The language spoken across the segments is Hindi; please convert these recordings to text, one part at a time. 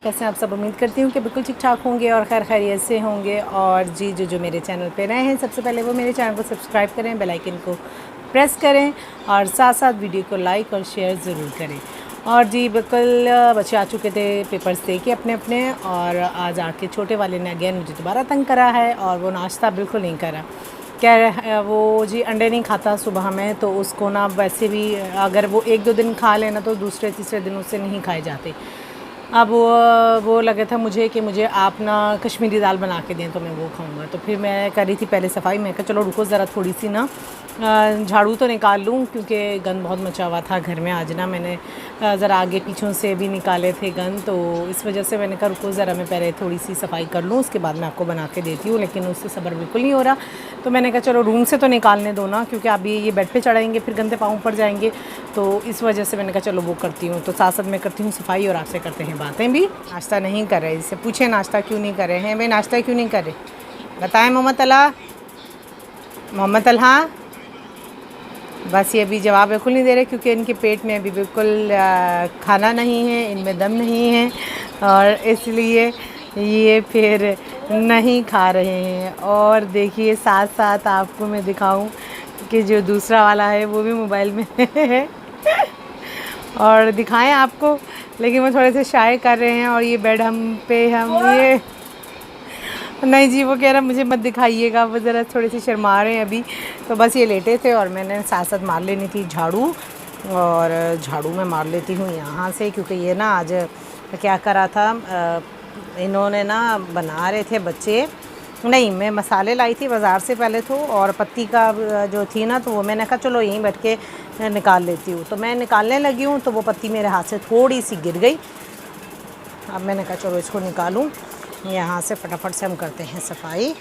कैसे हैं आप सब। उम्मीद करती हूँ कि बिल्कुल ठीक ठाक होंगे और खैर खैरियत से होंगे। और जी जो मेरे चैनल पे नए हैं, सबसे पहले वो मेरे चैनल को सब्सक्राइब करें, बेल आइकन को प्रेस करें और साथ साथ वीडियो को लाइक और शेयर ज़रूर करें। और जी बिल्कुल बच्चे आ चुके थे पेपर्स दे के अपने और आज आके छोटे वाले ने अगेन मुझे दोबारा तंग करा है और वो नाश्ता बिल्कुल नहीं करा। क्या वो जी अंडे नहीं खाता सुबह में, तो उसको ना वैसे भी अगर वो 1-2 दिन खा लेना तो दूसरे तीसरे दिन उससे नहीं खाए जाते। अब वो लगा था मुझे कि मुझे आप ना कश्मीरी दाल बना के दें तो मैं वो खाऊंगा। तो फिर मैं कर रही थी पहले सफाई, मैं कहा चलो रुको ज़रा थोड़ी सी ना झाड़ू तो निकाल लूँ क्योंकि गंद बहुत मचा हुआ था घर में। आज ना मैंने ज़रा आगे पीछों से भी निकाले थे गंद, तो इस वजह से मैंने कहा रुको ज़रा मैं पहले थोड़ी सी सफाई कर लूँ, उसके बाद मैं आपको बना के देती हूँ। लेकिन उससे सब्र बिल्कुल नहीं हो रहा, तो मैंने कहा चलो रूम से तो निकालने दो ना, क्योंकि अभी ये बेड पे चढ़ाएंगे फिर गंदे पाँव पड़ जाएंगे। तो इस वजह से मैंने कहा चलो वो करती हूँ। तो साथ साथ मैं करती हूँ सफाई और आपसे करते हैं बातें भी। नाश्ता नहीं कर रहे, इससे पूछे नाश्ता क्यों नहीं कर रहे हैं भाई, नाश्ता क्यों नहीं कर रहे बताएं मोहम्मद तलहा। बस ये अभी जवाब बिल्कुल नहीं दे रहे क्योंकि इनके पेट में अभी बिल्कुल खाना नहीं है, इनमें दम नहीं है और इसलिए ये फिर नहीं खा रहे हैं। और देखिए साथ साथ आपको मैं दिखाऊं कि जो दूसरा वाला है वो भी मोबाइल में है और दिखाएं आपको, लेकिन वो थोड़े से शाय कर रहे हैं। और ये बेड हम ये नहीं जी, वो कह रहा मुझे मत दिखाइएगा, वो ज़रा थोड़े से शर्मा रहे हैं अभी। तो बस ये लेटे थे और मैंने साथ साथ मार लेनी थी झाड़ू, और झाड़ू मैं मार लेती हूँ यहाँ से क्योंकि ये ना आज क्या करा था, इन्होंने ना बना रहे थे बच्चे, नहीं मैं मसाले लाई थी बाज़ार से पहले तो, और पत्ती का जो थी ना तो वो मैंने कहा चलो यहीं बैठ के निकाल लेती हूँ। तो मैं निकालने लगी हूँ तो वो पत्ती मेरे हाथ से थोड़ी सी गिर गई। अब मैंने कहा चलो इसको निकालूं, यहाँ से फटाफट से हम करते हैं सफाई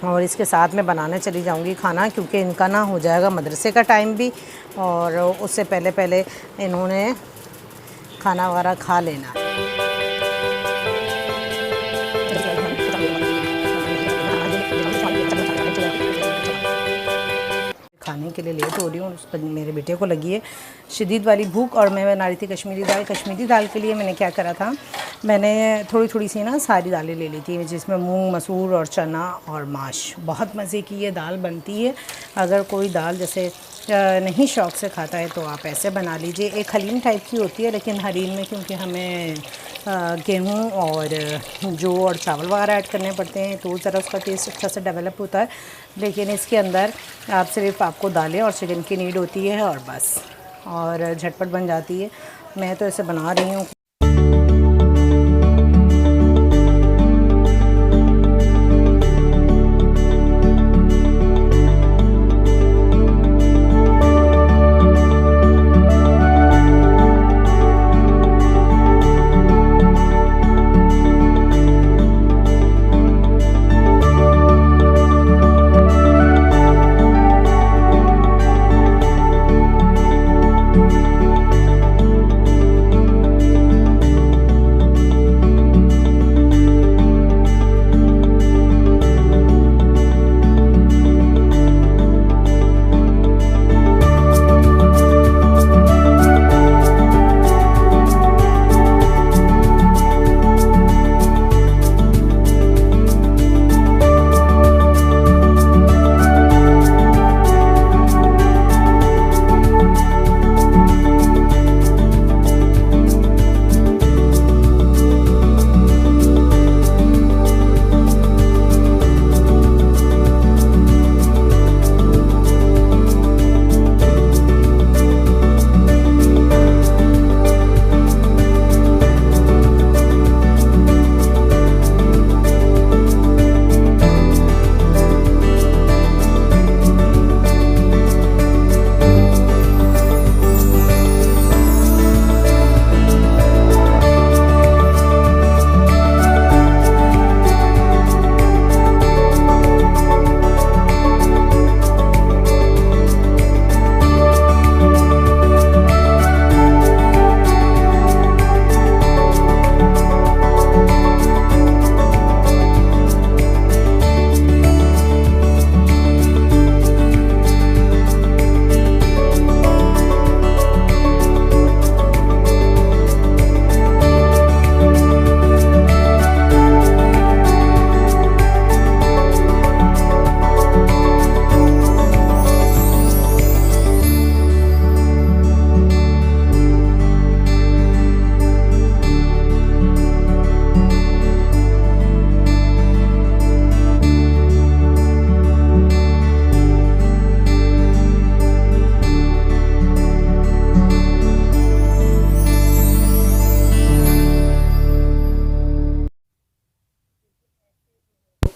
और इसके साथ मैं बनाने चली जाऊंगी खाना, क्योंकि इनका ना हो जाएगा मदरसे का टाइम भी और उससे पहले पहले इन्होंने खाना वगैरह खा लेना। खाने के लिए लेट हो रही हूँ, उस पर मेरे बेटे को लगी है शदीद वाली भूख और मैं बना रही थी कश्मीरी दाल। कश्मीरी दाल के लिए मैंने क्या करा था, मैंने थोड़ी थोड़ी सी ना सारी दालें ले ली थी, जिसमें मूंग, मसूर और चना और माश। बहुत मज़े की ये दाल बनती है। अगर कोई दाल जैसे नहीं शौक़ से खाता है तो आप ऐसे बना लीजिए। एक हलीम टाइप की होती है, लेकिन हलीम में क्योंकि हमें गेहूँ और जौ और चावल वगैरह ऐड करने पड़ते हैं तो ज़रा उसका टेस्ट अच्छा से डेवलप होता है। लेकिन इसके अंदर आप सिर्फ आपको दालें और चिकन की नीड होती है और बस, और झटपट बन जाती है। मैं तो ऐसे बना रही हूँ।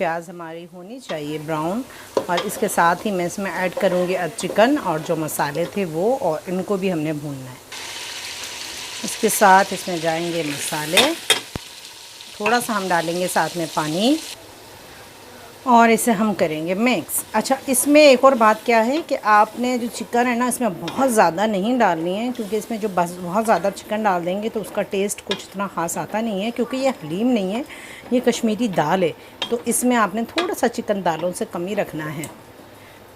प्याज हमारी होनी चाहिए ब्राउन। और इसके साथ ही मैं इसमें ऐड करूँगी चिकन और जो मसाले थे वो, और इनको भी हमने भूनना है। इसके साथ इसमें जाएंगे मसाले, थोड़ा सा हम डालेंगे साथ में पानी और इसे हम करेंगे मिक्स। अच्छा, इसमें एक और बात क्या है कि आपने जो चिकन है ना इसमें बहुत ज़्यादा नहीं डालनी है, क्योंकि इसमें जो बस बहुत ज़्यादा चिकन डाल देंगे तो उसका टेस्ट कुछ इतना ख़ास आता नहीं है, क्योंकि ये हलीम नहीं है, ये कश्मीरी दाल है। तो इसमें आपने थोड़ा सा चिकन दालों से कम ही रखना है।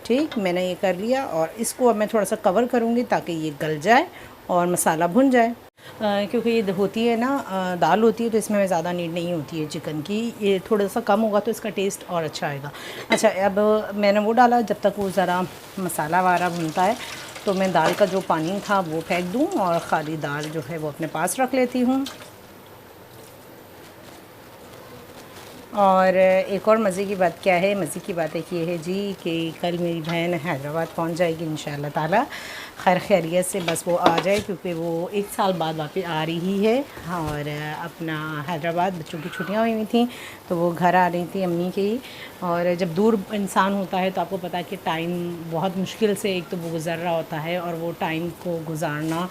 ठीक, मैंने ये कर लिया और इसको अब मैं थोड़ा सा कवर करूँगी ताकि ये गल जाए और मसाला भुन जाए। क्योंकि ये होती है ना दाल होती है, तो इसमें ज़्यादा नीड नहीं होती है चिकन की। ये थोड़ा सा कम होगा तो इसका टेस्ट और अच्छा आएगा। अच्छा, अब मैंने वो डाला, जब तक वो ज़रा मसाला वाला भुनता है तो मैं दाल का जो पानी था वो फेंक दूँ और ख़ाली दाल जो है वो अपने पास रख लेती हूँ। और एक और मज़े की बात क्या है, मज़े की बात एक ये है जी कि कल मेरी बहन हैदराबाद पहुंच जाएगी इंशाल्लाह ताला, खैर खैरियत से, बस वो आ जाए, क्योंकि वो 1 साल बाद वापस आ रही है। और अपना हैदराबाद बच्चों की छुट्टियां हुई थी तो वो घर आ रही थी अम्मी के ही। और जब दूर इंसान होता है तो आपको पता है कि टाइम बहुत मुश्किल से एक तो वो गुज़र रहा होता है, और वो टाइम को गुजारना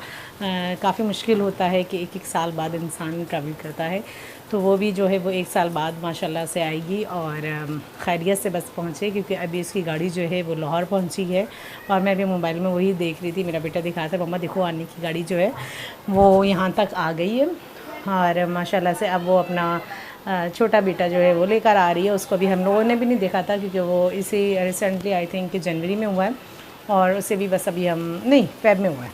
काफ़ी मुश्किल होता है कि 1-1 साल बाद इंसान ट्रैवल करता है। तो वो भी जो है वो 1 साल बाद माशाल्लाह से आएगी और खैरियत से बस पहुँचे, क्योंकि अभी उसकी गाड़ी जो है वो लाहौर पहुँची है। और मैं अभी मोबाइल में वही देख रही थी, मेरा बेटा दिखा रहा था, मम्मा देखो आने की गाड़ी जो है वो यहाँ तक आ गई है। और माशाल्लाह से अब वो अपना छोटा बेटा जो है वो लेकर आ रही है। उसको भी हम लोगों ने भी नहीं देखा था, क्योंकि वो इसी रिसेंटली आई थिंक कि जनवरी में हुआ है, और उसे भी बस अभी हम नहीं फ़ेब में हुआ है,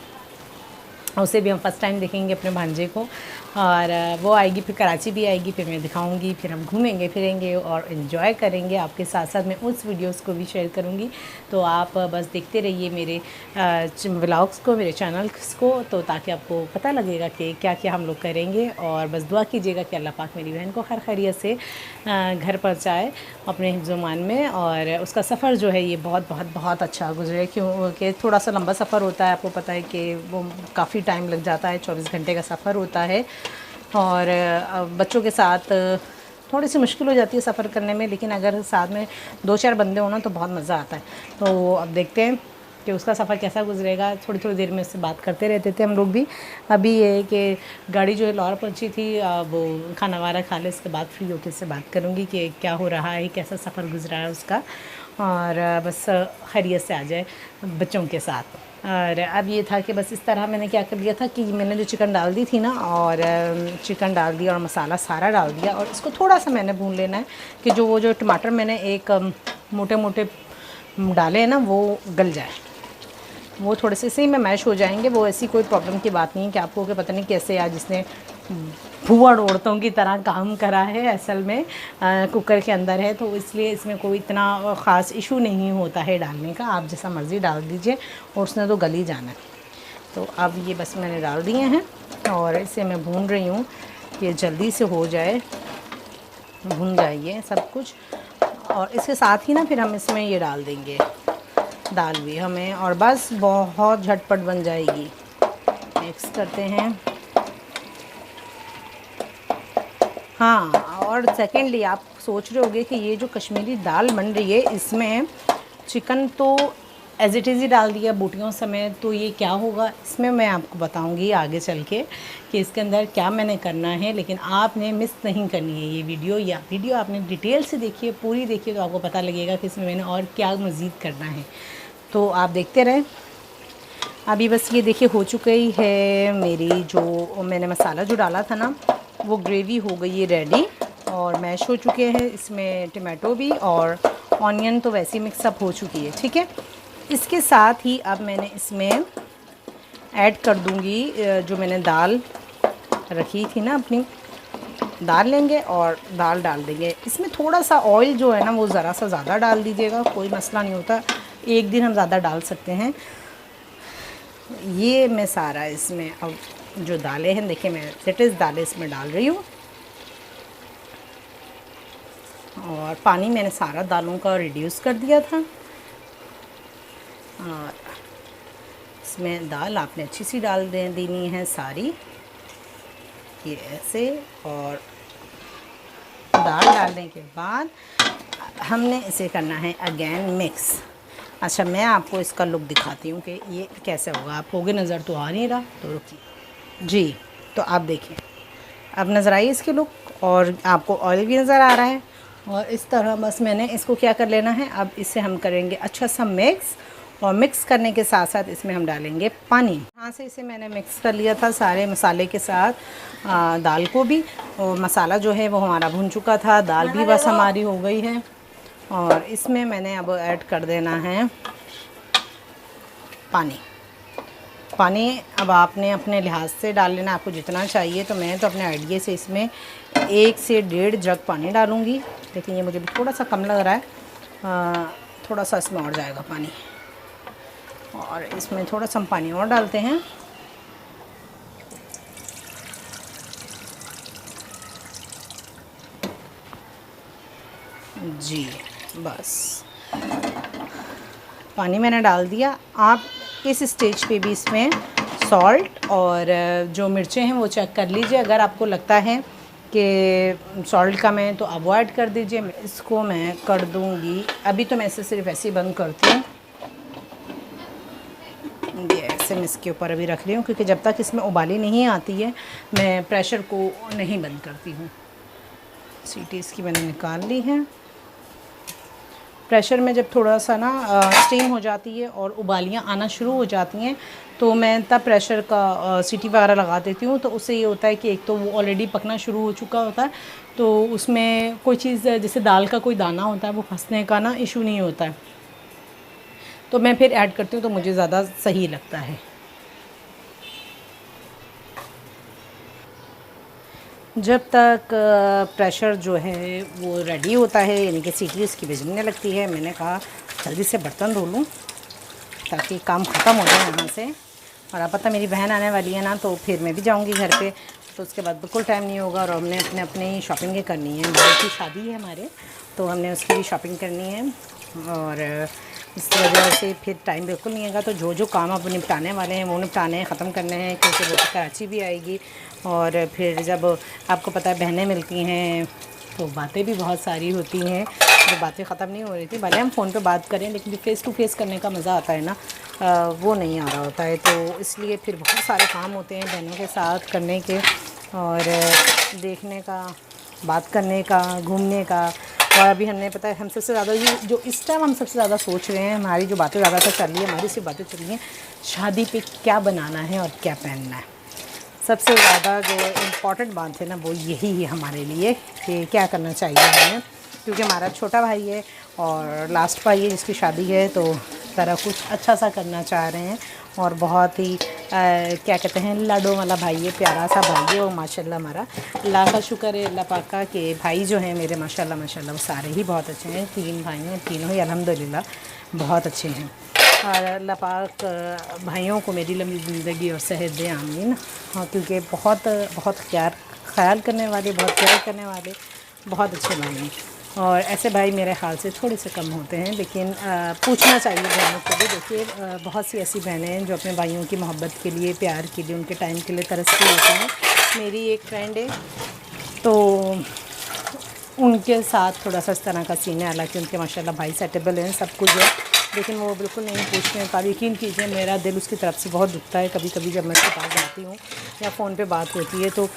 उसे भी हम फ़र्स्ट टाइम देखेंगे अपने भांजे को। और वो आएगी, फिर कराची भी आएगी, फिर मैं दिखाऊंगी, फिर हम घूमेंगे फिरेंगे और इन्जॉय करेंगे। आपके साथ साथ मैं उस वीडियोस को भी शेयर करूंगी, तो आप बस देखते रहिए मेरे व्लॉग्स को, मेरे चैनल्स को, तो ताकि आपको पता लगेगा कि क्या क्या हम लोग करेंगे। और बस दुआ कीजिएगा कि अल्लाह पाक मेरी बहन को खैर खैरियत से घर पहुँचाए अपने हिफ्ज़-ओ-मान में, और उसका सफ़र जो है ये बहुत बहुत बहुत अच्छा गुजरे, क्योंकि थोड़ा सा लंबा सफ़र होता है। आपको पता है कि वो काफ़ी टाइम लग जाता है, 24 घंटे का सफ़र होता है। और बच्चों के साथ थोड़ी सी मुश्किल हो जाती है सफ़र करने में, लेकिन अगर साथ में 2-4 बंदे हो ना तो बहुत मज़ा आता है। तो अब देखते हैं कि उसका सफ़र कैसा गुजरेगा। थोड़ी थोड़ी देर में उससे बात करते रहते थे हम लोग भी। अभी ये है कि गाड़ी जो है लाहौर पहुंची थी, वो खाना वाना खा ले, इसके बाद फ्री होकर उससे बात करूँगी कि क्या हो रहा है, कैसा सफ़र गुजरा है उसका, और बस खैरियत से आ जाए बच्चों के साथ। और अब ये था कि बस इस तरह मैंने क्या कर दिया था कि मैंने जो चिकन डाल दी थी ना, और चिकन डाल दिया और मसाला सारा डाल दिया, और इसको थोड़ा सा मैंने भून लेना है कि जो वो जो टमाटर मैंने एक मोटे मोटे डाले हैं ना वो गल जाए, वो थोड़े से सही में मैश हो जाएंगे। वो ऐसी कोई प्रॉब्लम की बात नहीं है कि आपको कि पता नहीं कैसे आज जिसने भुआ औरतों की तरह काम करा है, असल में कुकर के अंदर है, तो इसलिए इसमें कोई इतना ख़ास इशू नहीं होता है डालने का। आप जैसा मर्ज़ी डाल दीजिए और उसने तो गल ही जाना है। तो अब ये बस मैंने डाल दिए हैं और इसे मैं भून रही हूँ कि जल्दी से हो जाए, भून जाइए सब कुछ। और इसके साथ ही ना फिर हम इसमें ये डाल देंगे दाल भी हमें, और बस बहुत झटपट बन जाएगी। मिक्स करते हैं। हाँ, और सेकेंडली आप सोच रहे होंगे कि ये जो कश्मीरी दाल बन रही है इसमें चिकन तो एज़ इट इज़ ही डाल दिया बूटियों समेत, तो ये क्या होगा, इसमें मैं आपको बताऊंगी आगे चल के कि इसके अंदर क्या मैंने करना है। लेकिन आपने मिस नहीं करनी है ये वीडियो, या वीडियो आपने डिटेल से देखिए, पूरी देखिए, तो आपको पता लगेगा कि इसमें मैंने और क्या मज़ीद करना है। तो आप देखते रहें। अभी बस ये देखिए हो चुकी है मेरी, जो मैंने मसाला जो डाला था ना वो ग्रेवी हो गई है रेडी, और मैश हो चुके हैं इसमें टमाटो भी, और ऑनियन तो वैसे ही मिक्सअप हो चुकी है। ठीक है, इसके साथ ही अब मैंने इसमें ऐड कर दूंगी जो मैंने दाल रखी थी ना अपनी, दाल लेंगे और दाल डाल देंगे। इसमें थोड़ा सा ऑयल जो है ना वो ज़रा सा ज़्यादा डाल दीजिएगा, कोई मसला नहीं होता, एक दिन हम ज़्यादा डाल सकते हैं। ये मैं सारा इसमें अब जो दालें हैं, देखिए मैं सेटिस दालें इसमें डाल रही हूँ, और पानी मैंने सारा दालों का रिड्यूस कर दिया था। और इसमें दाल आपने अच्छी सी डाल देनी है सारी, ये ऐसे। और दाल डालने के बाद हमने इसे करना है अगेन मिक्स। अच्छा, मैं आपको इसका लुक दिखाती हूँ कि ये कैसे होगा। आप होगे नज़र तो आ नहीं रहा, तो रुकिए जी। तो आप देखिए, अब नज़र आई इसकी लुक, और आपको ऑयल भी नज़र आ रहा है। और इस तरह बस मैंने इसको क्या कर लेना है, अब इसे हम करेंगे अच्छा सा मिक्स। और मिक्स करने के साथ साथ इसमें हम डालेंगे पानी। यहाँ से इसे मैंने मिक्स कर लिया था सारे मसाले के साथ, दाल को भी। और मसाला जो है वो हमारा भुन चुका था, दाल भी बस हमारी हो गई है। और इसमें मैंने अब ऐड कर देना है पानी। पानी अब आपने अपने लिहाज से डाल लेना, आपको जितना चाहिए। तो मैं तो अपने आइडिया से इसमें 1 से 1.5 जग पानी डालूँगी, लेकिन ये मुझे भी थोड़ा सा कम लग रहा है। थोड़ा सा इसमें और जाएगा पानी, और इसमें थोड़ा सा हम पानी और डालते हैं। जी बस पानी मैंने डाल दिया। आप इस स्टेज पे भी इसमें सॉल्ट और जो मिर्चें हैं वो चेक कर लीजिए। अगर आपको लगता है कि सॉल्ट कम है तो अवॉइड कर दीजिए। इसको मैं कर दूंगी, अभी तो मैं इसे सिर्फ ऐसे ही बंद करती हूँ। ये ऐसे मैं इसके ऊपर अभी रख रही हूँ, क्योंकि जब तक इसमें उबाली नहीं आती है मैं प्रेशर को नहीं बंद करती हूँ। सीटी इसकी मैंने निकाल ली है। प्रेशर में जब थोड़ा सा ना स्टीम हो जाती है और उबालियाँ आना शुरू हो जाती हैं, तो मैं तब प्रेशर का सीटी वगैरह लगा देती हूँ। तो उससे ये होता है कि एक तो वो ऑलरेडी पकना शुरू हो चुका होता है, तो उसमें कोई चीज़ जैसे दाल का कोई दाना होता है वो फंसने का ना इशू नहीं होता है। तो मैं फिर ऐड करती हूँ तो मुझे ज़्यादा सही लगता है। जब तक प्रेशर जो है वो रेडी होता है, यानी कि सीटी उसकी बजने लगती है, मैंने कहा जल्दी से बर्तन धो लूँ ताकि काम ख़त्म हो जाए यहाँ से। और आप पता मेरी बहन आने वाली है ना, तो फिर मैं भी जाऊँगी घर पे, तो उसके बाद बिल्कुल टाइम नहीं होगा। और हमने अपनी शॉपिंग करनी है, भाई की शादी है हमारे, तो हमने उसकी भी शॉपिंग करनी है। और इस वजह से फिर टाइम बिल्कुल नहीं होगा। तो जो जो काम अब निपटाने वाले हैं वो निपटाने हैं, ख़त्म करने हैं, क्योंकि वो कराची भी आएगी। और फिर जब आपको पता है बहनें मिलती हैं तो बातें भी बहुत सारी होती हैं, जो बातें ख़त्म नहीं हो रही थी। भले हम फ़ोन पे बात करें, लेकिन जो फ़ेस टू फेस करने का मज़ा आता है ना, वो नहीं आ रहा होता है। तो इसलिए फिर बहुत सारे काम होते हैं बहनों के साथ करने के, और देखने का, बात करने का, घूमने का। और अभी हमने पता है हम सबसे ज़्यादा जो इस टाइम हम सबसे ज़्यादा सोच रहे हैं, हमारी जो बातें ज़्यादातर चल रही है, हमारी सिर्फ बातें चल रही हैं शादी पे क्या बनाना है और क्या पहनना है। सबसे ज़्यादा जो इम्पॉर्टेंट बात है ना वो यही है हमारे लिए कि क्या करना चाहिए हमें, क्योंकि हमारा छोटा भाई है और लास्ट भाई है जिसकी शादी है, तो तरह कुछ अच्छा सा करना चाह रहे हैं। और बहुत ही क्या कहते हैं, लाडों वाला भाई है, प्यारा सा भाई है। और माशाल्लाह हमारा अल्लाह का शुक्र है, अल्लाह पाक का, कि भाई जो हैं मेरे माशाल्लाह माशाल्लाह वो सारे ही बहुत अच्छे हैं। 3 भाई हैं, तीनों ही अल्हम्दुलिल्लाह बहुत अच्छे हैं। और अल्लाह पाक भाइयों को मेरी लंबी ज़िंदगी और सेहत दे, आमीन। हाँ, क्योंकि बहुत बहुत ख्याल करने वाले, बहुत प्यार करने वाले, बहुत अच्छे भाई हैं। और ऐसे भाई मेरे ख्याल से थोड़े से कम होते हैं, लेकिन पूछना चाहिए बहनों को भी। देखिए बहुत सी ऐसी बहनें हैं जो अपने भाइयों की मोहब्बत के लिए, प्यार के लिए, उनके टाइम के लिए तरसती होती हैं। मेरी एक फ्रेंड है, तो उनके साथ थोड़ा सा इस तरह का सीन है। हालांकि उनके माशाल्लाह भाई सेटेबल हैं, सब कुछ है, लेकिन वो बिल्कुल नहीं पूछते हैं। पर यकीन कीजिए मेरा दिल उसकी तरफ से बहुत दुखता है कभी कभी जब मैं उसके पास जाती हूँ या फ़ोन पे बात होती है, तो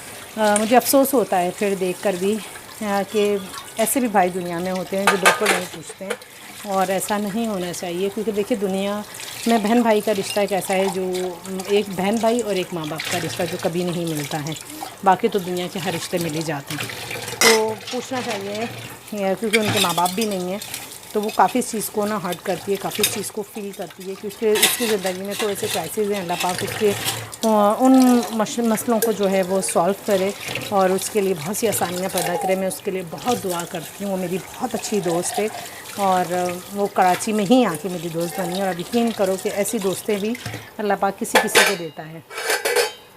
मुझे अफसोस होता है फिर देख कर भी कि ऐसे भी भाई दुनिया में होते हैं जो बिल्कुल नहीं पूछते हैं। और ऐसा नहीं होना चाहिए, क्योंकि देखिए दुनिया में बहन भाई का रिश्ता एक ऐसा है जो एक बहन भाई और एक माँ बाप का रिश्ता जो कभी नहीं मिलता है। बाकी तो दुनिया के हर रिश्ते मिल ही जाते हैं, तो पूछना चाहिए। क्योंकि उनके माँ बाप भी नहीं हैं, तो वो काफ़ी इस चीज़ को ना हर्ट करती है, काफ़ी इस चीज़ को फ़ील करती है कि उसकी ज़िंदगी में तो ऐसे क्राइसिस हैं। अल्लाह पाक उसके उन मसलों को जो है वो सॉल्व करे और उसके लिए बहुत सी आसानियाँ पैदा करे। मैं उसके लिए बहुत दुआ करती हूँ। वो मेरी बहुत अच्छी दोस्त है और वो कराची में ही आके मेरी दोस्त बनी है। और यकीन करो कि ऐसी दोस्तें भी अल्लाह पाक किसी किसी को देता है।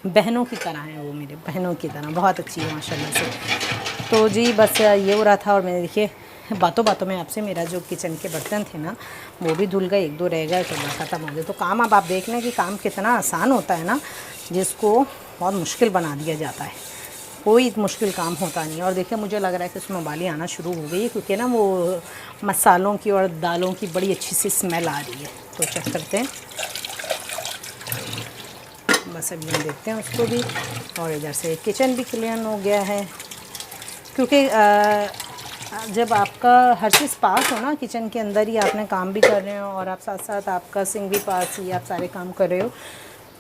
बहनों की तरह हैं वो, मेरे बहनों की तरह बहुत अच्छी है माशाल्लाह से। तो जी बस ये हो रहा था। और मैंने देखिए बातों बातों में आपसे मेरा जो किचन के बर्तन थे ना वो भी धुल गए, 1-2 रह गए तो ख़त्म हो गए। तो काम अब आप देख लें कि काम कितना आसान होता है ना, जिसको बहुत मुश्किल बना दिया जाता है। कोई मुश्किल काम होता नहीं है। और देखिए मुझे लग रहा है कि उसमें उबाली आना शुरू हो गई है, क्योंकि ना वो मसालों की और दालों की बड़ी अच्छी सी स्मेल आ रही है। तो चेक करते हैं, बस अभी हम देखते हैं उसको भी। और इधर से किचन भी क्लीन हो गया है, क्योंकि जब आपका हर चीज़ पास हो ना, किचन के अंदर ही आपने काम भी कर रहे हो और आप साथ साथ आपका सिंक भी पास ही आप सारे काम कर रहे हो,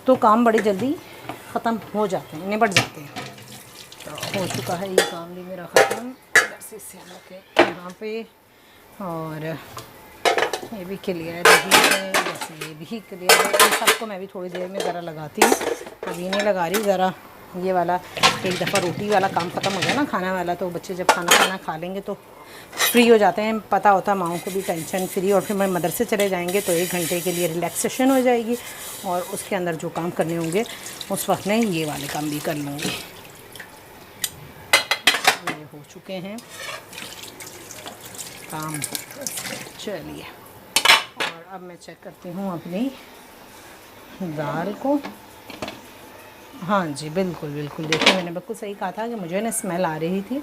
तो काम बड़ी जल्दी ख़त्म हो जाते हैं, निपट जाते हैं। तो हो चुका है ये काम भी मेरा ख़त्म। जैसे से हम लोग यहाँ पे, और ये भी क्लियर ही है, जैसे ये भी क्लियर है। इन सबको मैं भी थोड़ी देर में ज़रा लगाती हूँ, अभी नहीं लगा रही। ज़रा ये वाला एक दफ़ा रोटी वाला काम ख़त्म हो गया ना, खाना वाला, तो बच्चे जब खाना खा लेंगे तो फ्री हो जाते हैं। पता होता है माओं को भी टेंशन फ्री। और फिर मैं मदरसे चले जाएंगे तो 1 घंटे के लिए रिलैक्सेशन हो जाएगी, और उसके अंदर जो काम करने होंगे उस वक्त में ये वाले काम भी कर लूँगी। ये हो चुके हैं काम, चलिए। और अब मैं चेक करती हूँ अपनी दाल को। हाँ जी, बिल्कुल बिल्कुल, देखिए मैंने बिल्कुल सही कहा था कि मुझे ना स्मेल आ रही थी,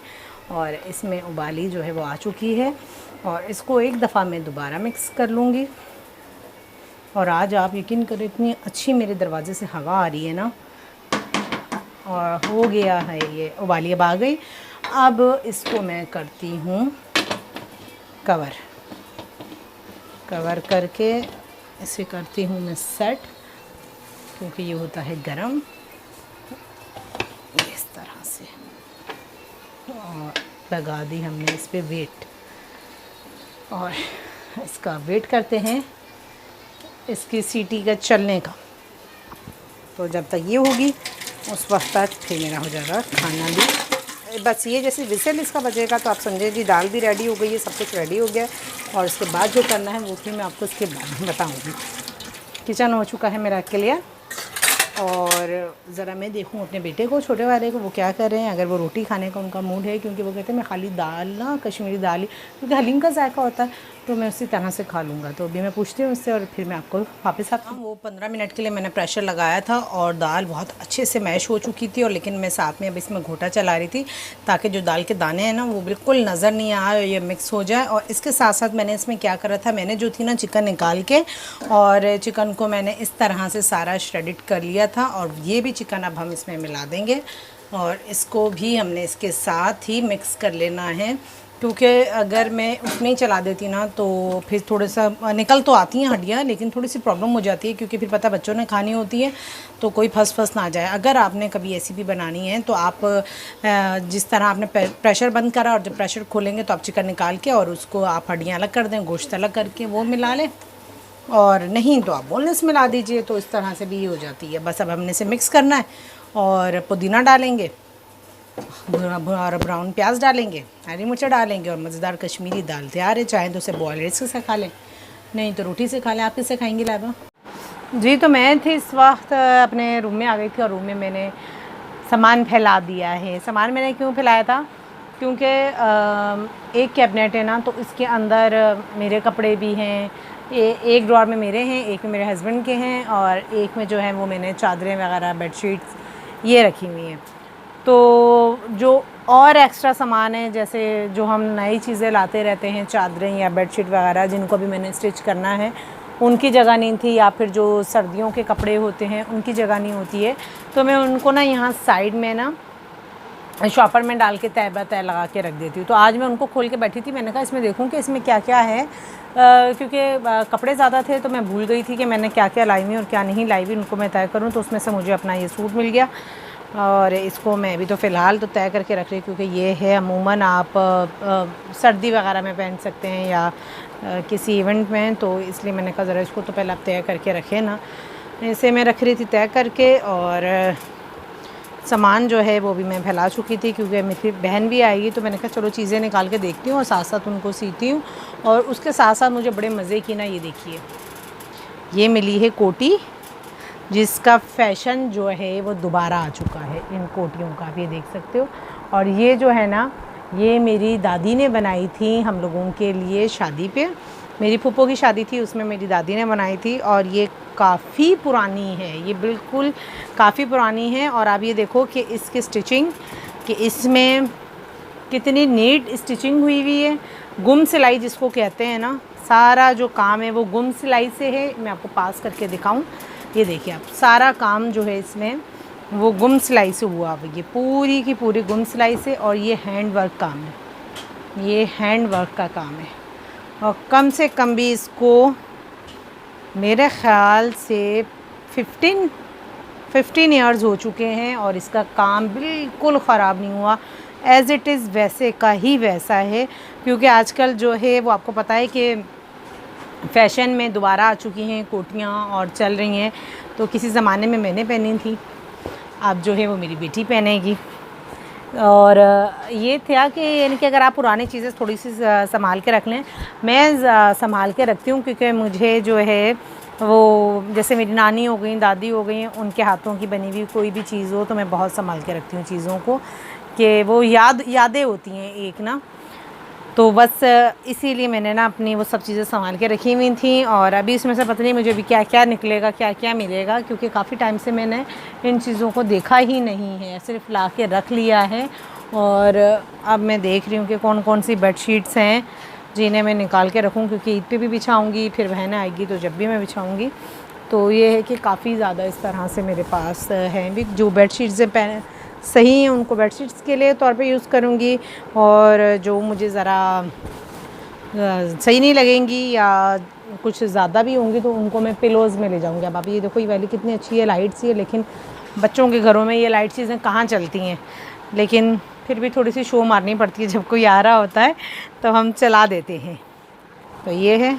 और इसमें उबाली जो है वो आ चुकी है। और इसको एक दफ़ा मैं दोबारा मिक्स कर लूँगी। और आज आप यकीन करें, इतनी अच्छी मेरे दरवाज़े से हवा आ रही है ना, और हो गया है ये, उबाली अब आ गई। अब इसको मैं करती हूँ कवर करके इसे करती हूँ मैं सेट, क्योंकि ये होता है गरम, इस तरह से। और लगा दी हमने इस पे वेट, और इसका वेट करते हैं इसकी सीटी का चलने का। तो जब तक ये होगी उस वक्त तक फिर मेरा हो जाएगा खाना भी। बस ये जैसे विसल इसका बजेगा तो आप समझे जी दाल भी रेडी हो गई है, सब कुछ रेडी हो गया। और उसके बाद जो करना है वो फिर मैं आपको उसके बाद में बताऊँगी। किचन हो चुका है मेरा क्लियर। और ज़रा मैं देखूँ अपने बेटे को, छोटे वाले को, वो क्या कर रहे हैं। अगर वो रोटी खाने का उनका मूड है, क्योंकि वो कहते हैं मैं खाली दाल ना, कश्मीरी दाल ही, क्योंकि हलीम का जायका होता है, तो मैं उसी तरह से खा लूँगा। तो अभी मैं पूछती हूँ उससे, और फिर मैं आपको वापस आती हूँ। वो 15 मिनट के लिए मैंने प्रेशर लगाया था, और दाल बहुत अच्छे से मैश हो चुकी थी। और लेकिन मैं साथ में अब इसमें घोटा चला रही थी, ताकि जो दाल के दाने हैं ना वो बिल्कुल नज़र नहीं आए, ये मिक्स हो जाए। और इसके साथ साथ मैंने इसमें क्या करा था, मैंने जो थी ना चिकन निकाल के, और चिकन को मैंने इस तरह से सारा श्रेडिट कर लिया था। और ये भी चिकन अब हम इसमें मिला देंगे, और इसको भी हमने इसके साथ ही मिक्स कर लेना है। क्योंकि अगर मैं उसमें ही चला देती ना तो फिर थोड़ा सा निकल तो आती हैं हड्डियाँ, लेकिन थोड़ी सी प्रॉब्लम हो जाती है, क्योंकि फिर पता बच्चों ने खानी होती है तो कोई फंस ना जाए। अगर आपने कभी ऐसी भी बनानी है तो आप जिस तरह आपने प्रेशर बंद करा, और जब प्रेशर खोलेंगे तो आप चिकन निकाल के और उसको आप हड्डियाँ अलग कर दें, गोश्त अलग करके वो मिला लें, और नहीं तो आप बोनलेस मिला दीजिए। तो इस तरह से भी ये हो जाती है। बस अब हमने इसे मिक्स करना है, और पुदीना डालेंगे, ब्राउन प्याज डालेंगे, हरी मिर्च डालेंगे, और मज़ेदार कश्मीरी दाल तैयार है। चाहें तो उसे बॉयल राइस से खा लें, नहीं तो रोटी से खा लें। आप किससे खाएंगी लाइबा? जी, तो मैं थी इस वक्त अपने रूम में आ गई थी, और रूम में मैंने सामान फैला दिया है। सामान मैंने क्यों फैलाया था, क्योंकि एक कैबिनेट है ना, तो इसके अंदर मेरे कपड़े भी हैं। एक ड्रॉर में मेरे हैं, एक में मेरे हस्बैंड के हैं, और एक में जो है वो मैंने चादरें वगैरह, बेडशीट्स ये रखी हुई हैं। तो जो और एक्स्ट्रा सामान है, जैसे जो हम नई चीज़ें लाते रहते हैं, चादरें या बेडशीट वगैरह, जिनको भी मैंने स्टिच करना है, उनकी जगह नहीं थी, या फिर जो सर्दियों के कपड़े होते हैं उनकी जगह नहीं होती है, तो मैं उनको ना यहाँ साइड में ना शॉपर में डाल के तय तय लगा के रख देती हूँ। तो आज मैं उनको खोल के बैठी थी, मैंने कहा इसमें देखूँ कि इसमें क्या क्या है, क्योंकि कपड़े ज़्यादा थे तो मैं भूल गई थी कि मैंने क्या क्या लाई हुई और क्या नहीं लाई हुई, उनको मैं तय करूँ। तो उसमें से मुझे अपना ये सूट मिल गया, और इसको मैं अभी तो फ़िलहाल तो तय करके रख रही, क्योंकि ये है अमूमन आप सर्दी वगैरह में पहन सकते हैं या किसी इवेंट में, तो इसलिए मैंने कहा ज़रा इसको तो पहले आप तय करके रखें ना। इसे मैं रख रही थी तय करके, और सामान जो है वो भी मैं फैला चुकी थी, क्योंकि मेरी बहन भी आएगी, तो मैंने कहा चलो चीज़ें निकाल के देखती हूँ और साथ साथ उनको सीती हूँ। और उसके साथ साथ मुझे बड़े मज़े की ना, ये देखिए, ये मिली है कोटी, जिसका फ़ैशन जो है वो दोबारा आ चुका है इन कोटियों का, आप ये देख सकते हो। और ये जो है ना, ये मेरी दादी ने बनाई थी हम लोगों के लिए शादी पे, मेरी फूफो की शादी थी, उसमें मेरी दादी ने बनाई थी। और ये काफ़ी पुरानी है, ये बिल्कुल काफ़ी पुरानी है। और आप ये देखो कि इसकी स्टिचिंग कि इसमें कितनी नीट स्टिचिंग हुई है। गुम सिलाई जिसको कहते हैं ना, सारा जो काम है वो गुम सिलाई से है। मैं आपको पास करके दिखाऊं, ये देखिए आप, सारा काम जो है इसमें वो गुम सिलाई से हुआ हुआ, ये पूरी की पूरी गुम सिलाई से। और ये हैंड वर्क काम है, ये हैंड वर्क का काम है। और कम से कम भी इसको मेरे ख़्याल से 15 ईयर्स हो चुके हैं और इसका काम बिल्कुल ख़राब नहीं हुआ। एज़ इट इज़ वैसे का ही वैसा है, क्योंकि आजकल जो है वो आपको पता है कि फ़ैशन में दोबारा आ चुकी हैं कोटियाँ और चल रही हैं। तो किसी ज़माने में मैंने पहनी थी, अब जो है वो मेरी बेटी पहनेगी। और ये था कि यानी कि अगर आप पुरानी चीज़ें थोड़ी सी संभाल के रख लें, मैं संभाल के रखती हूँ, क्योंकि मुझे जो है वो, जैसे मेरी नानी हो गई, दादी हो गई, उनके हाथों की बनी हुई कोई भी चीज़ हो तो मैं बहुत संभाल के रखती हूँ चीज़ों को, कि वो यादें होती हैं एक ना। तो बस इसीलिए मैंने ना अपनी वो सब चीज़ें संभाल के रखी हुई थी। और अभी इसमें से पता नहीं मुझे भी क्या क्या निकलेगा, क्या क्या मिलेगा, क्योंकि काफ़ी टाइम से मैंने इन चीज़ों को देखा ही नहीं है, सिर्फ ला के रख लिया है। और अब मैं देख रही हूँ कि कौन कौन सी बेडशीट्स हैं जिन्हें मैं निकाल के रखूँ, क्योंकि ईद पे भी बिछाऊँगी, फिर बहन आएगी तो जब भी मैं बिछाऊँगी। तो ये है कि काफ़ी ज़्यादा इस तरह से मेरे पास हैं भी, जो बेडशीट्स हैं सही हैं उनको बेडशीट्स के लिए तौर पे यूज़ करूँगी, और जो मुझे ज़रा सही नहीं लगेंगी या कुछ ज़्यादा भी होंगी तो उनको मैं पिलोज़ में ले जाऊँगी। अब आप ये देखो, ये वाली कितनी अच्छी है, लाइट सी है, लेकिन बच्चों के घरों में ये लाइट चीज़ें कहाँ चलती हैं, लेकिन फिर भी थोड़ी सी शो मारनी पड़ती है, जब कोई आ रहा होता है तो हम चला देते हैं। तो ये है।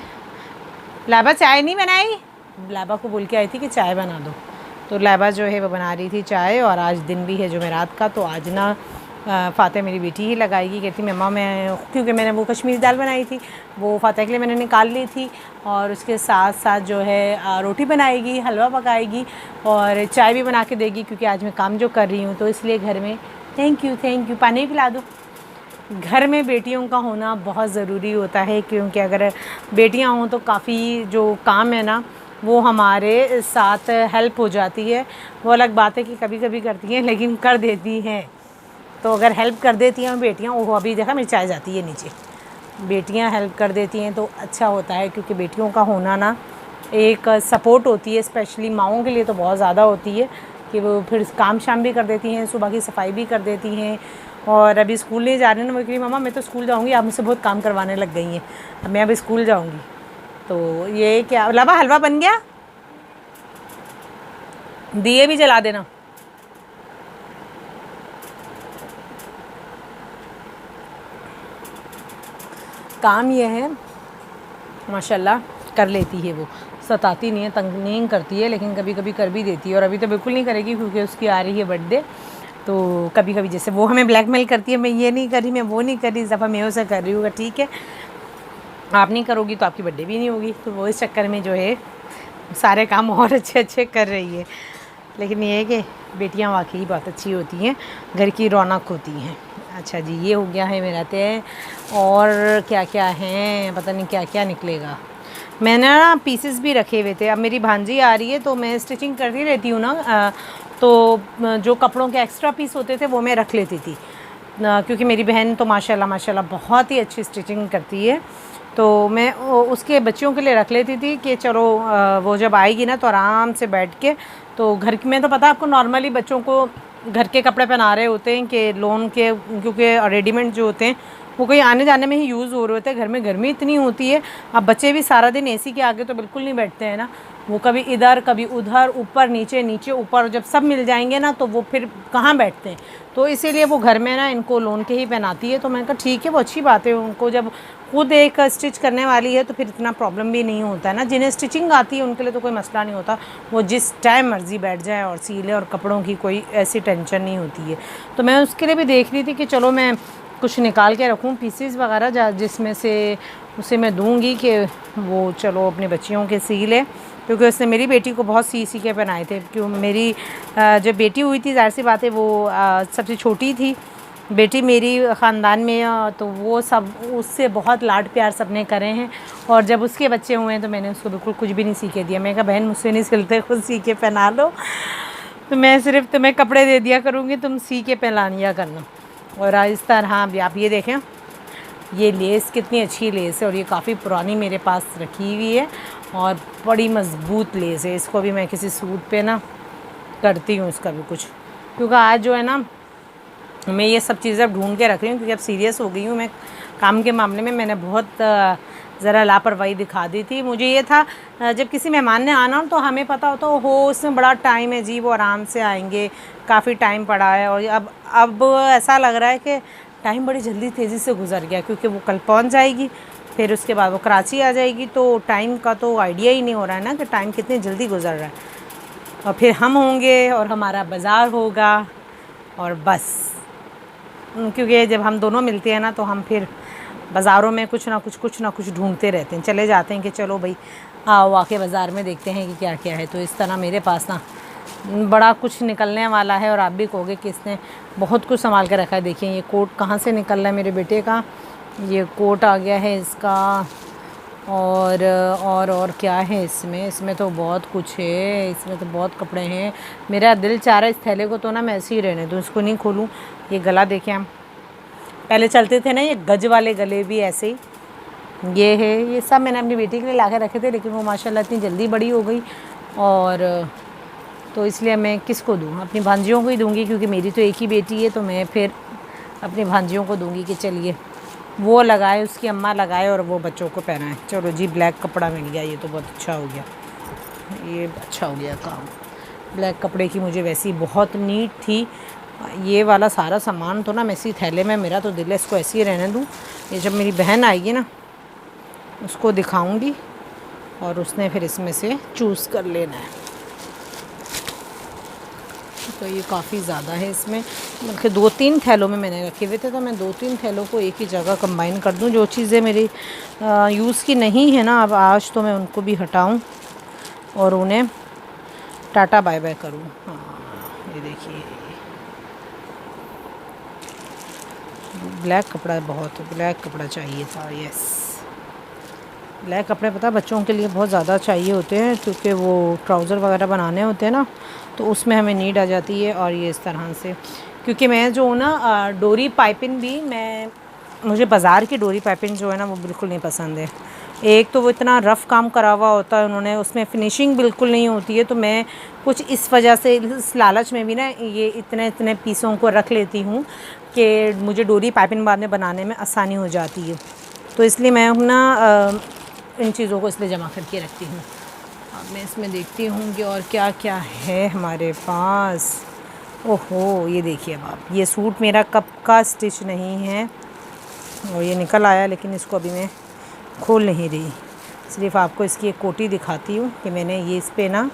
लाबा चाय नहीं बनाई, लाबा को बोल के आई थी कि चाय बना दो, तो लाबा जो है वो बना रही थी चाय। और आज दिन भी है जुमेरात का, तो आज ना फ़ातिहा मेरी बेटी ही लगाएगी। कहती मम्मा मैं, क्योंकि मैंने वो कश्मीरी दाल बनाई थी वो फ़ातिहा के लिए मैंने निकाल ली थी, और उसके साथ साथ जो है रोटी बनाएगी, हलवा पकाएगी और चाय भी बना के देगी, क्योंकि आज मैं काम जो कर रही हूँ तो इसलिए घर में। थैंक यू, पानी भी पिला दो। घर में बेटियों का होना बहुत ज़रूरी होता है, क्योंकि अगर बेटियाँ हों तो काफ़ी जो काम है ना वो हमारे साथ हेल्प हो जाती है। वो अलग बात है कि कभी कभी करती हैं, लेकिन कर देती हैं। तो अगर हेल्प कर देती हैं बेटियाँ, वो अभी देखा मेरी चाय जाती है नीचे, बेटियाँ हेल्प कर देती हैं तो अच्छा होता है, क्योंकि बेटियों का होना ना एक सपोर्ट होती है, स्पेशली माओं के लिए तो बहुत ज़्यादा होती है, कि वो फिर काम शाम भी कर देती हैं, सुबह की सफाई भी कर देती हैं। और अभी स्कूल नहीं जा रही ना, वो कह रही मम्मा मैं तो स्कूल जाऊँगी, आप मुझसे बहुत काम करवाने लग गई हैं, अब मैं अभी स्कूल जाऊँगी। तो ये क्या लाबा, हलवा बन गया, दिए भी जला देना। काम ये है माशाल्लाह कर लेती है, वो सताती नहीं है, तंग नहीं करती है, लेकिन कभी कभी कर भी देती है। और अभी तो बिल्कुल नहीं करेगी क्योंकि उसकी आ रही है बर्थडे, तो कभी कभी जैसे वो हमें ब्लैकमेल करती है, मैं ये नहीं कर रही, मैं वो नहीं कर रही, इस दफ़ा मैं उसे कर रही हूँ, ठीक है आप नहीं करोगी तो आपकी बर्थडे भी नहीं होगी। तो वो इस चक्कर में जो है सारे काम और अच्छे अच्छे कर रही है। लेकिन ये है कि बेटियाँ वाकई बहुत अच्छी होती हैं, घर की रौनक होती हैं। अच्छा जी, ये हो गया है मेरा तय, और क्या क्या हैं पता नहीं क्या क्या निकलेगा। मैंने ना पीसेस भी रखे हुए थे, अब मेरी भांजी आ रही है तो मैं स्टिचिंग करती रहती हूँ ना, तो जो कपड़ों के एक्स्ट्रा पीस होते थे वो मैं रख लेती थी, क्योंकि मेरी बहन तो माशाल्लाह बहुत ही अच्छी स्टिचिंग करती है। तो मैं उसके बच्चियों के लिए रख लेती थी कि चलो वो जब आएगी ना तो आराम से बैठ के, तो घर में तो पता आपको नॉर्मली बच्चों को घर के कपड़े पहना रहे होते हैं कि लोन के, क्योंकि रेडीमेड जो होते हैं वो कहीं आने जाने में ही यूज़ हो रहे होते हैं। घर में गर्मी इतनी होती है, अब बच्चे भी सारा दिन एसी के आगे तो बिल्कुल नहीं बैठते हैं ना, वो कभी इधर कभी उधर, ऊपर नीचे नीचे ऊपर, जब सब मिल जाएंगे ना तो वो फिर कहाँ बैठते हैं। तो इसीलिए वो घर में ना इनको लोन के ही पहनाती है। तो मैंने कहा ठीक है, वो अच्छी बात है, उनको जब खुद एक स्टिच करने वाली है तो फिर इतना प्रॉब्लम भी नहीं होता है ना। जिन्हें स्टिचिंग आती है उनके लिए तो कोई मसला नहीं होता, वो जिस टाइम मर्ज़ी बैठ जाए और सी ले, और कपड़ों की कोई ऐसी टेंशन नहीं होती है। तो मैं उसके लिए भी देख रही थी कि चलो मैं कुछ निकाल के रखूँ पीसेस वगैरह, जिसमें से उसे मैं दूँगी कि वो चलो अपनी बच्चियों के सी ले, क्योंकि उसने मेरी बेटी को बहुत सी के पहनाए थे। क्यों मेरी जब बेटी हुई थी, ज़ाहिर सी बात है वो सबसे छोटी थी बेटी मेरी ख़ानदान में, तो वो सब उससे बहुत लाड प्यार सब ने करे हैं। और जब उसके बच्चे हुए हैं तो मैंने उसको बिल्कुल कुछ भी नहीं सी के दिया। मैं कहा बहन मुझसे नहीं सिलते, खुद सी के पहना लो। तो मैं सिर्फ तुम्हें कपड़े दे दिया करूँगी, तुम सी के पहना लिया करना। और इस तरह अभी आप ये देखें, ये लेस कितनी अच्छी लेस है और ये काफ़ी पुरानी मेरे पास रखी हुई है और बड़ी मज़बूत लेस है। इसको भी मैं किसी सूट पे ना करती हूँ इसका भी कुछ, क्योंकि आज जो है ना मैं ये सब चीज़ें अब ढूंढ के रख रही हूँ, क्योंकि अब सीरियस हो गई हूँ मैं काम के मामले में। मैंने बहुत ज़रा लापरवाही दिखा दी थी। मुझे ये था जब किसी मेहमान ने आना हो तो हमें पता होता हो उसमें बड़ा टाइम है जी, वो आराम से आएंगे, काफ़ी टाइम पड़ा है। और अब ऐसा लग रहा है कि टाइम बड़ी जल्दी तेज़ी से गुजर गया, क्योंकि वो कल पहुंच जाएगी, फिर उसके बाद वो कराची आ जाएगी, तो टाइम का तो आइडिया ही नहीं हो रहा है ना कि टाइम कितनी जल्दी गुजर रहा है। और फिर हम होंगे और हमारा बाज़ार होगा और बस, क्योंकि जब हम दोनों मिलते हैं ना तो हम फिर बाज़ारों में कुछ ना कुछ ढूंढते रहते हैं, चले जाते हैं कि चलो भाई आओ आके बाज़ार में देखते हैं कि क्या क्या है। तो इस तरह मेरे पास ना बड़ा कुछ निकलने वाला है और आप भी कहोगे कि इसने बहुत कुछ संभाल के रखा है। देखिए ये कोट कहाँ से निकल रहा है मेरे बेटे का, ये कोट आ गया है इसका। और क्या है इसमें तो बहुत कुछ है, इसमें तो बहुत कपड़े हैं। मेरा दिल चाह रहा है इस थैले को तो ना मैं ऐसे ही रहने दूँ, इसको नहीं खोलूँ। ये गला देखें, हम पहले चलते थे ना ये गज वाले गले भी ऐसे ही, ये है, ये सब मैंने अपनी बेटी के लिए ला के रखे थे, लेकिन वो माशाल्लाह इतनी जल्दी बड़ी हो गई और तो इसलिए मैं किसको दूँ, अपनी भांजियों को ही दूँगी, क्योंकि मेरी तो एक ही बेटी है। तो मैं फिर अपनी भांजियों को दूँगी कि चलिए वो लगाए, उसकी अम्मा लगाए और वो बच्चों को पहनाए। चलो जी, ब्लैक कपड़ा मिल गया, ये तो बहुत अच्छा हो गया, ये अच्छा हो गया काम। ब्लैक कपड़े की मुझे वैसी बहुत नीड थी। ये वाला सारा सामान तो ना मैं इसी थैले में, मेरा तो दिल है इसको ऐसे ही रहने दूँ। ये जब मेरी बहन आएगी ना उसको दिखाऊंगी और उसने फिर इसमें से चूज़ कर लेना है। तो ये काफ़ी ज़्यादा है, इसमें बल्कि 2-3 थैलों में मैंने रखे हुए थे, तो मैं 2-3 थैलों को एक ही जगह कंबाइन कर दूं। जो चीज़ें मेरी यूज़ की नहीं है ना अब आज, तो मैं उनको भी हटाऊं और उन्हें टाटा बाय बाय करूं। हाँ ये देखिए, ब्लैक कपड़ा बहुत, ब्लैक कपड़ा चाहिए था। यस, ब्लैक कपड़े पता बच्चों के लिए बहुत ज़्यादा चाहिए होते हैं, क्योंकि वो ट्राउज़र वगैरह बनाने होते हैं ना, तो उसमें हमें नीड आ जाती है। और ये इस तरह से, क्योंकि मैं जो ना डोरी पाइपिंग भी मुझे बाज़ार की डोरी पाइपिंग जो है ना वो बिल्कुल नहीं पसंद है। एक तो वो इतना रफ़ काम करा हुआ होता है उन्होंने, उसमें फ़िनिशिंग बिल्कुल नहीं होती है। तो मैं कुछ इस वजह से, इस लालच में भी ना ये इतने इतने पीसों को रख लेती हूँ कि मुझे डोरी पाइपिंग बाद में बनाने में आसानी हो जाती है। तो इसलिए मैं ना इन चीज़ों को इसलिए जमा करके रखती हूँ। अब मैं इसमें देखती हूँ कि और क्या क्या है हमारे पास। ओहो ये देखिए, अब आप, ये सूट मेरा कब का स्टिच नहीं है और ये निकल आया, लेकिन इसको अभी मैं खोल नहीं रही, सिर्फ आपको इसकी एक कोटी दिखाती हूँ कि मैंने ये इस पे ना,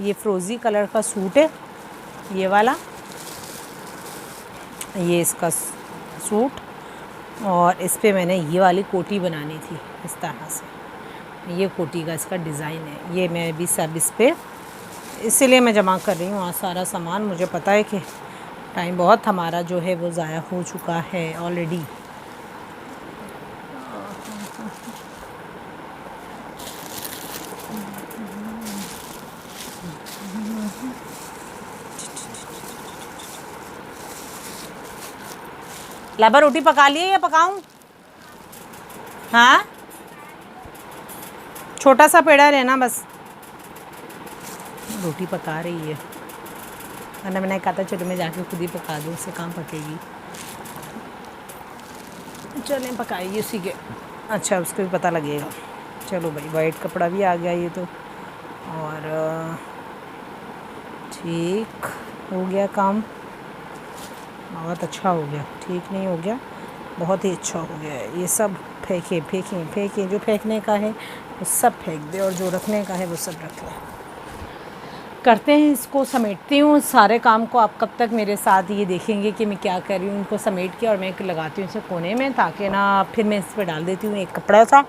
ये फ़िरोज़ी कलर का सूट है ये वाला, ये इसका सूट, और इस पे मैंने ये वाली कोटी बनानी थी इस तरह से। ये कोटी का इसका डिज़ाइन है, ये मैं भी सब इस पे, इसीलिए मैं जमा कर रही हूँ आज सारा सामान। मुझे पता है कि टाइम बहुत हमारा जो है वो ज़ाया हो चुका है ऑलरेडी। लाबा रोटी पका लिए या पकाऊं? हाँ, छोटा सा पेड़ा लेना बस। रोटी पका रही है, वरना मैंने कहा था चलो मैं जाके खुद ही पका दूँ, उससे काम पकेगी। चलें पकाइए उसी के, अच्छा उसको भी पता लगेगा। चलो भाई, वाइट कपड़ा भी आ गया ये तो, और ठीक हो गया काम, बहुत अच्छा हो गया। ठीक नहीं हो गया, बहुत ही अच्छा हो गया है। ये सब फेंके, जो फेंकने का है वो सब फेंक दे और जो रखने का है वो सब रख लें। करते हैं इसको, समेटती हूँ सारे काम को। आप कब तक मेरे साथ ये देखेंगे कि मैं क्या कर रही हूँ। इनको समेट के और मैं लगाती हूँ इसे कोने में, ताकि ना फिर मैं इस पर डाल देती हूँ एक कपड़ा सा,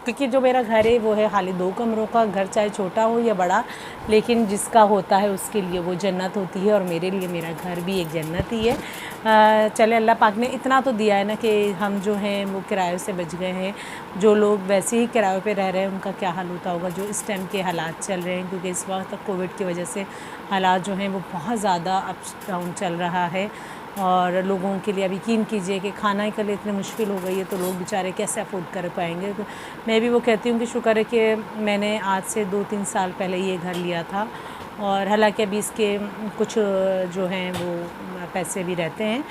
क्योंकि जो मेरा घर है वो है खाली 2 कमरों का घर, चाहे छोटा हो या बड़ा, लेकिन जिसका होता है उसके लिए वो जन्नत होती है, और मेरे लिए मेरा घर भी एक जन्नत ही है। चले अल्लाह पाक ने इतना तो दिया है ना कि हम जो हैं वो किराए से बच गए हैं। जो लोग वैसे ही किराए पे रह रहे हैं उनका क्या हाल होता होगा, जो इस टाइम के हालात चल रहे हैं, क्योंकि इस वक्त कोविड की वजह से हालात जो हैं वो बहुत ज़्यादा अप्स डाउन चल रहा है। और लोगों के लिए अब यकीन कीजिए कि खाना के लिए इतनी मुश्किल हो गई है, तो लोग बेचारे कैसे अफोर्ड कर पाएंगे। तो मैं भी वो कहती हूँ कि शुक्र है कि मैंने आज से 2-3 साल पहले ये घर लिया था, और हालांकि अभी इसके कुछ जो हैं वो पैसे भी रहते हैं,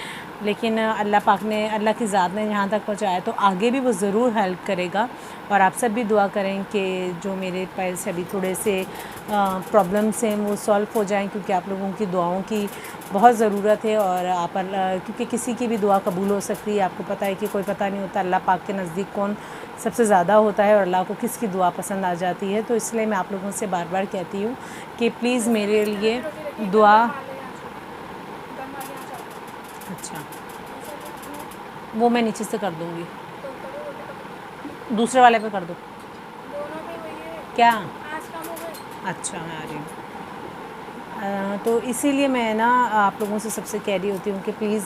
लेकिन अल्लाह पाक ने, अल्लाह की ज़ात ने यहाँ तक पहुँचाया तो आगे भी वो ज़रूर हेल्प करेगा। और आप सब भी दुआ करें कि जो मेरे पैसे अभी थोड़े से प्रॉब्लम्स हैं वो सॉल्व हो जाएं, क्योंकि आप लोगों की दुआओं की बहुत ज़रूरत है। और आप क्योंकि किसी की भी दुआ कबूल हो सकती है, आपको पता है कि कोई पता नहीं होता अल्लाह पाक के नज़दीक कौन सबसे ज़्यादा होता है और अल्लाह को किसकी दुआ पसंद आ जाती है। तो इसलिए मैं आप लोगों से बार बार कहती हूँ कि प्लीज़ मेरे लिए दुआ। अच्छा, वो मैं नीचे से कर दूँगी, दूसरे वाले पे कर दो। क्या? अच्छा, मैं आ रही हूँ। तो इसीलिए मैं ना आप लोगों से सबसे कह रही होती हूँ कि प्लीज़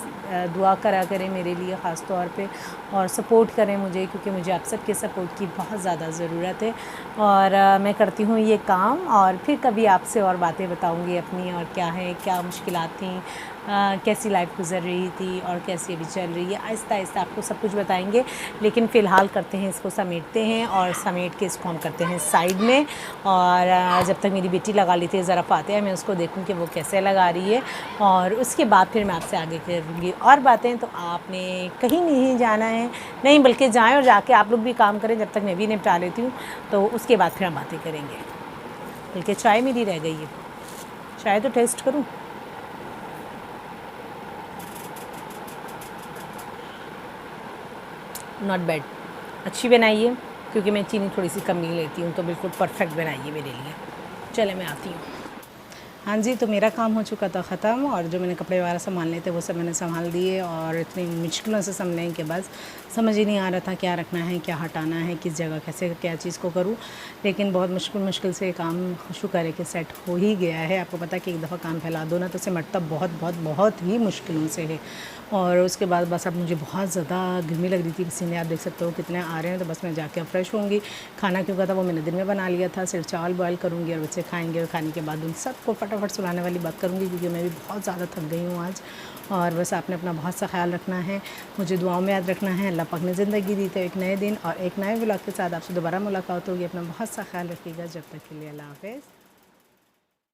दुआ करा करें मेरे लिए ख़ास तौर पे, और सपोर्ट करें मुझे, क्योंकि मुझे आप सबके सपोर्ट की बहुत ज़्यादा ज़रूरत है। और मैं करती हूँ ये काम, और फिर कभी आपसे और बातें बताऊँगी अपनी, और क्या है, क्या मुश्किलात थी, कैसी लाइफ गुजर रही थी और कैसी अभी चल रही है। आहिस्ता आहिस्ता आपको सब कुछ बताएंगे, लेकिन फ़िलहाल करते हैं इसको, समेटते हैं, और समेट के इसको हम करते हैं साइड में। और जब तक मेरी बेटी लगा लेती है ज़रा फातिहा, मैं उसको देखूं कि वो कैसे लगा रही है, और उसके बाद फिर मैं आपसे आगे करूँगी और बातें। तो आपने कहीं नहीं जाना है, नहीं बल्कि जाएँ और जाके आप लोग भी काम करें, जब तक मैं भी निपटा लेती हूँ, तो उसके बाद फिर हम बातें करेंगे। बल्कि चाय मेरी रह गई है, चाय तो टेस्ट करूँ। नॉट बैड, अच्छी बनाई है, क्योंकि मैं चीनी थोड़ी सी कम ही लेती हूँ, तो बिल्कुल परफेक्ट बनाई है मेरे लिए। चले मैं आती हूँ। हाँ जी, तो मेरा काम हो चुका था ख़त्म, और जो मैंने कपड़े वगैरह संभालने थे वो सब मैंने संभाल दिए, और इतनी मुश्किलों से संभले कि बस समझ ही नहीं आ रहा था क्या रखना है, क्या हटाना है, किस जगह कैसे क्या चीज़ को करूँ। लेकिन बहुत मुश्किल से काम शुक्र है कि सेट हो ही गया है। आपको पता है कि एक दफ़ा काम फैला दो ना तो सिमटता बहुत ही मुश्किलों से है। और उसके बाद बस अब मुझे बहुत ज़्यादा गर्मी लग रही थी, पसीने आप देख सकते हो कितने आ रहे हैं। तो बस मैं जाके फ्रेश होंगी। खाना क्योंकि था वो मैंने दिन में बना लिया था, सिर्फ चावल बॉयल करूँगी और बच्चे खाएंगे, और खाने के बाद उन सबको फटाफट सुलाने वाली बात करूँगी, क्योंकि मैं भी बहुत ज़्यादा थक गई हूँ आज। और बस आपने अपना बहुत सा ख्याल रखना है, मुझे दुआओं में याद रखना है। अल्लाह पाक ने ज़िंदगी दी तो एक नए दिन और एक नए व्लॉग के साथ आपसे दोबारा मुलाकात होगी। अपना बहुत सा ख्याल रखिएगा। जब तक के लिए अल्लाह हाफ़िज़।